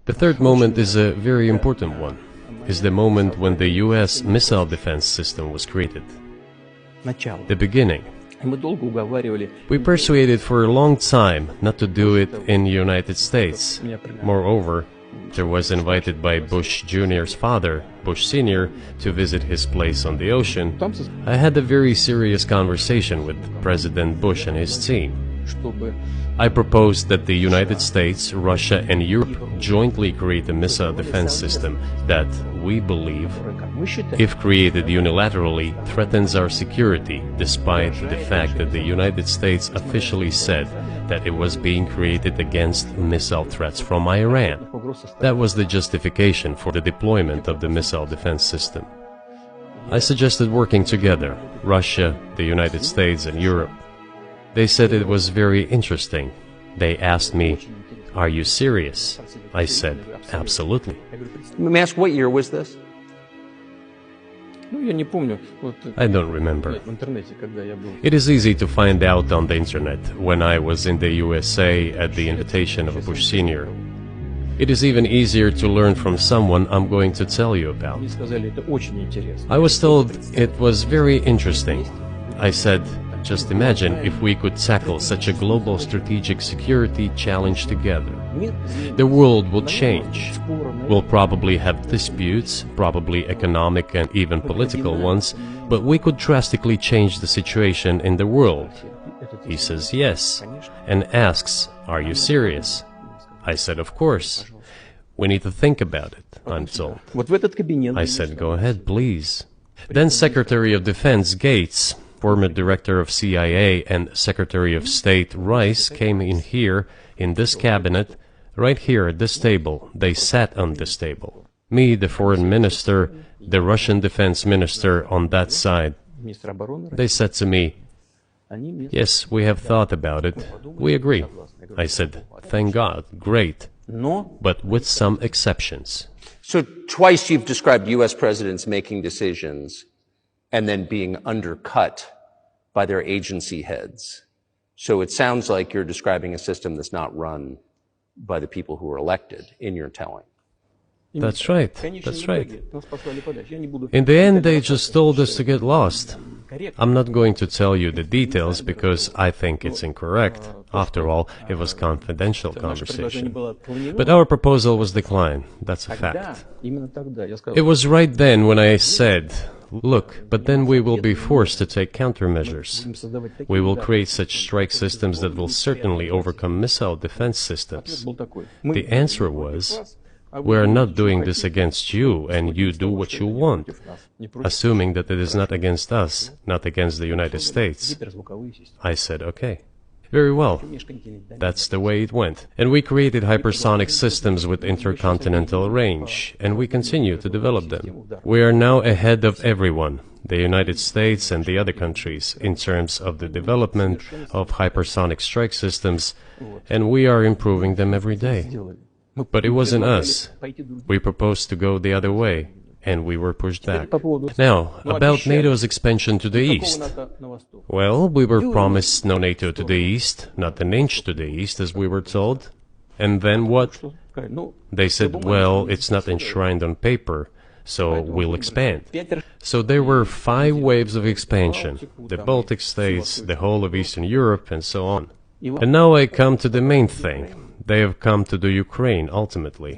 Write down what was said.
The third moment is a very important one. Is the moment when the US missile defense system was created. The beginning. We persuaded for a long time not to do it in the United States. Moreover, I was invited by Bush Jr.'s father, Bush Sr., to visit his place on the ocean. I had a very serious conversation with President Bush and his team. I proposed that the United States, Russia and Europe jointly create a missile defense system that, we believe, if created unilaterally, threatens our security, despite the fact that the United States officially said that it was being created against missile threats from Iran. That was the justification for the deployment of the missile defense system. I suggested working together, Russia, the United States and Europe. They said it was very interesting. They asked me, "Are you serious?" I said, "Absolutely." Let me ask, what year was this? I don't remember. It is easy to find out on the internet when I was in the USA at the invitation of Bush Sr. It is even easier to learn from someone I'm going to tell you about. I was told it was very interesting. I said, just imagine if we could tackle such a global strategic security challenge together. The world will change. We'll probably have disputes, probably economic and even political ones, but we could drastically change the situation in the world. He says yes, and asks, "Are you serious?" I said, "Of course. We need to think about it," I'm told. I said, "Go ahead, please." Then Secretary of Defense Gates, former director of CIA, and Secretary of State Rice came in here, in this cabinet, right here at this table. They sat on this table. Me, the foreign minister, the Russian defense minister on that side. They said to me, "Yes, we have thought about it. We agree." I said, "Thank God, great, but with some exceptions." So twice you've described U.S. presidents making decisions and then being undercut by their agency heads. So it sounds like you're describing a system that's not run by the people who are elected, in your telling. That's right, that's right. In the end, they just told us to get lost. I'm not going to tell you the details because I think it's incorrect. After all, it was confidential conversation. But our proposal was declined, that's a fact. It was right then when I said, "Look, but then we will be forced to take countermeasures. We will create such strike systems that will certainly overcome missile defense systems." The answer was, "We are not doing this against you, and you do what you want," assuming that it is not against us, not against the United States. I said, "Okay. Very well." That's the way it went. And we created hypersonic systems with intercontinental range, and we continue to develop them. We are now ahead of everyone, the United States and the other countries, in terms of the development of hypersonic strike systems, and we are improving them every day. But it wasn't us. We proposed to go the other way, and we were pushed back. Now, about NATO's expansion to the east. Well, we were promised no NATO to the east, not an inch to the east, as we were told. And then what? They said, well, it's not enshrined on paper, so we'll expand. So there were 5 waves of expansion, the Baltic states, the whole of Eastern Europe, and so on. And now I come to the main thing. They have come to the Ukraine, ultimately.